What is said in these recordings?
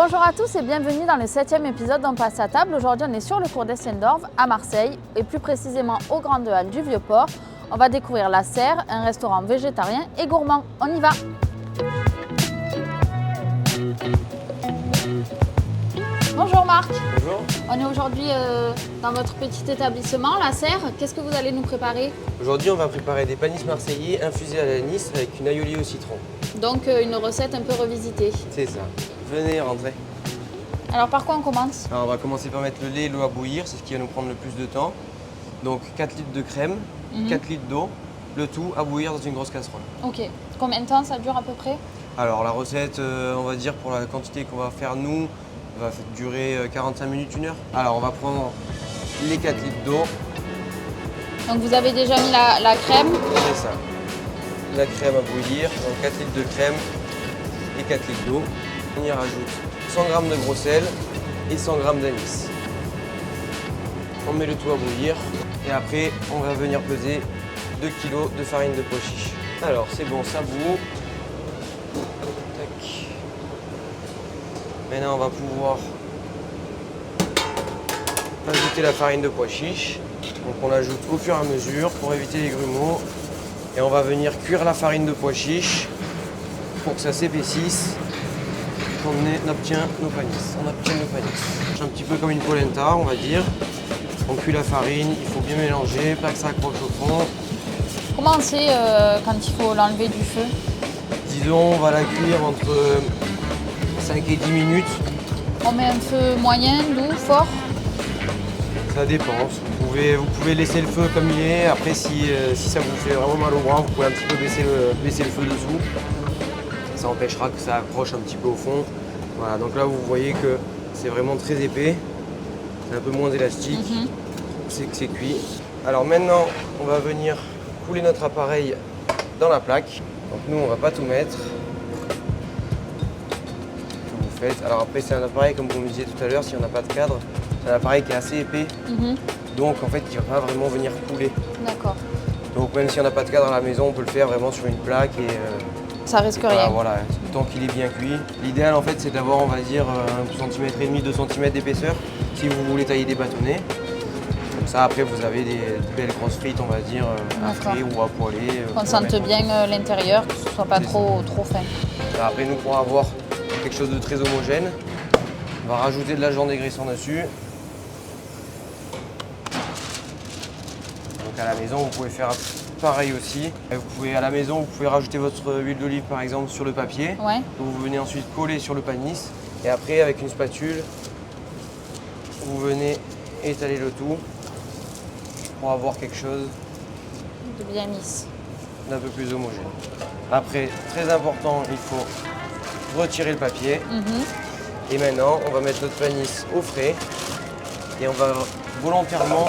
Bonjour à tous et bienvenue dans le 7e épisode d'On passe à table. Aujourd'hui, on est sur le cours d'Essendorf à Marseille et plus précisément aux Grandes Halles du Vieux-Port. On va découvrir La Serre, un restaurant végétarien et gourmand. On y va! Bonjour Marc. Bonjour. On est aujourd'hui dans votre petit établissement, La Serre. Qu'est-ce que vous allez nous préparer? Aujourd'hui, on va préparer des panisses marseillais infusés à l'anis avec une aioli au citron. Donc une recette un peu revisitée. C'est ça. Venez, rentrez. Alors par quoi on commence? Alors, on va commencer par mettre le lait et l'eau à bouillir, c'est ce qui va nous prendre le plus de temps. Donc 4 litres de crème, 4 litres d'eau, le tout à bouillir dans une grosse casserole. Ok. Combien de temps ça dure à peu près? Alors la recette, on va dire pour la quantité qu'on va faire nous, va durer 45 minutes, 1 heure. Alors on va prendre les 4 litres d'eau. Donc vous avez déjà mis la crème. C'est ça. La crème à bouillir, donc 4 litres de crème et 4 litres d'eau. On y rajoute 100 g de gros sel et 100 g d'anis. On met le tout à bouillir et après on va venir peser 2 kg de farine de pois chiche. Alors c'est bon, ça bout. Tac. Maintenant on va pouvoir ajouter la farine de pois chiche. Donc on l'ajoute au fur et à mesure pour éviter les grumeaux. Et on va venir cuire la farine de pois chiche pour que ça s'épaississe. On obtient nos panisses. C'est un petit peu comme une polenta, on va dire. On cuit la farine, il faut bien mélanger, pas que ça accroche au fond. Comment on sait quand il faut l'enlever du feu? Disons, on va la cuire entre 5 et 10 minutes. On met un feu moyen, doux, fort? Ça dépend. Vous pouvez laisser le feu comme il est. Après, si ça vous fait vraiment mal au bras, vous pouvez un petit peu baisser le feu dessous. Ça empêchera que ça accroche un petit peu au fond. Voilà, donc là, vous voyez que c'est vraiment très épais. C'est un peu moins élastique. C'est que c'est cuit. Alors maintenant, on va venir couler notre appareil dans la plaque. Donc nous, on va pas tout mettre. Vous faites. Alors après, c'est un appareil, comme vous me disiez tout à l'heure, si on n'a pas de cadre, c'est un appareil qui est assez épais. Donc en fait, il ne va pas vraiment venir couler. D'accord. Donc même si on n'a pas de cadre à la maison, on peut le faire vraiment sur une plaque et Ça risque rien. voilà, tant qu'il est bien cuit. L'idéal en fait, c'est d'avoir, on va dire, 1,5 cm, 2 cm d'épaisseur si vous voulez tailler des bâtonnets. Comme ça, après, vous avez des belles grosses frites, on va dire, à frais ou à poêler. Qu'on sente bien l'intérieur, que ce soit pas trop fin. Après, nous, pour avoir quelque chose de très homogène, on va rajouter de l'agent dégraissant dessus. Donc à la maison, vous pouvez faire pareil aussi. À la maison, vous pouvez rajouter votre huile d'olive par exemple sur le papier. Ouais. Vous venez ensuite coller sur le panis. Et après, avec une spatule, vous venez étaler le tout pour avoir quelque chose De bien lisse. d'un peu plus homogène. Après, très important, il faut retirer le papier. Et maintenant, on va mettre notre panis au frais et on va volontairement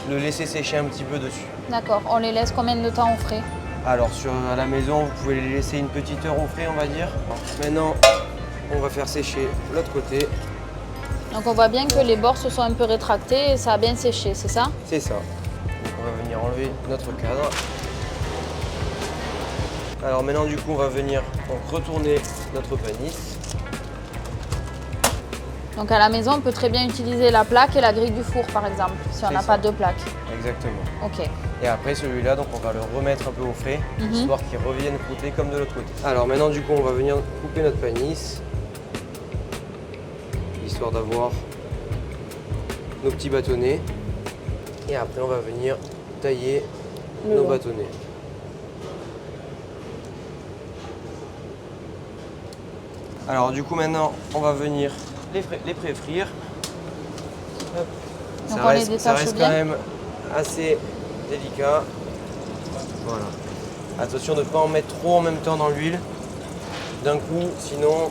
le laisser sécher un petit peu dessus. D'accord. On les laisse combien de temps au frais? Alors à la maison, vous pouvez les laisser une petite heure au frais, on va dire. Maintenant, on va faire sécher l'autre côté. Donc on voit bien que les bords se sont un peu rétractés et ça a bien séché, c'est ça? C'est ça. Donc, on va venir enlever notre cadre. Alors maintenant, du coup, on va venir donc, retourner notre panis. Donc à la maison, on peut très bien utiliser la plaque et la grille du four par exemple, si on n'a pas deux plaques. Exactement. Ok. Et après celui-là, donc on va le remettre un peu au frais, histoire qu'il revienne croûter comme de l'autre côté. Alors maintenant, du coup, on va venir couper notre panis, histoire d'avoir nos petits bâtonnets. Et après, on va venir tailler nos bâtonnets. Alors du coup, maintenant, on va venir les pré-frire. Donc on les détache ça reste bien. quand même assez délicat. Voilà. Attention de ne pas en mettre trop en même temps dans l'huile d'un coup, sinon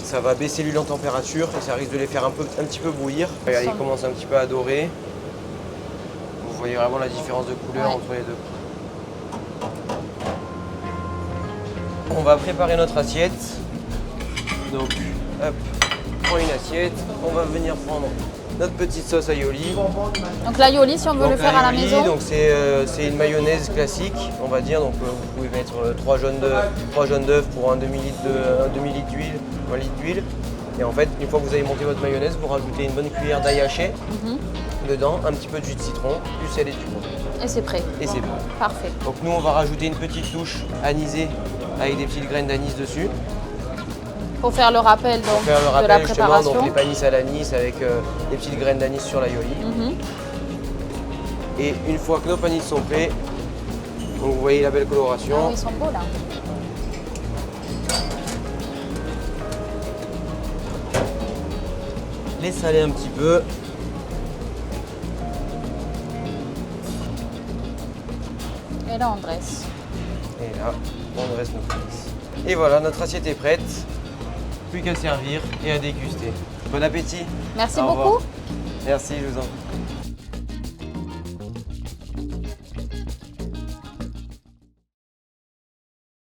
ça va baisser l'huile en température et ça risque de les faire un petit peu bouillir. Regardez, ils commencent un petit peu à dorer. Vous voyez vraiment la différence de couleur entre les deux. On va préparer notre assiette. Donc, hop, on prend une assiette. On va venir prendre notre petite sauce aioli. Donc l'aioli, si on veut le faire à la maison? Donc c'est une mayonnaise classique, on va dire. Donc vous pouvez mettre 3 jaunes d'œufs pour un demi-litre d'huile, 1 litre d'huile. Et en fait, une fois que vous avez monté votre mayonnaise, vous rajoutez une bonne cuillère d'ail haché dedans, un petit peu de jus de citron, du sel et du poivre. Et c'est prêt. Et c'est bon. Parfait. Donc nous, on va rajouter une petite touche anisée avec des petites graines d'anis dessus. Pour faire le rappel, donc, Pour faire le de la rappel justement, préparation. donc les panis à l'anis avec des petites graines d'anis sur l'aioli. Et une fois que nos panis sont prêts, donc vous voyez la belle Ah coloration. oui, ils sont beaux là. Les saler un petit peu. Et là, on dresse. Et là, on dresse nos panis. Et voilà, notre assiette est prête. Plus qu'à servir et à déguster. Bon appétit. Merci Au revoir. beaucoup. Merci, je vous en prie.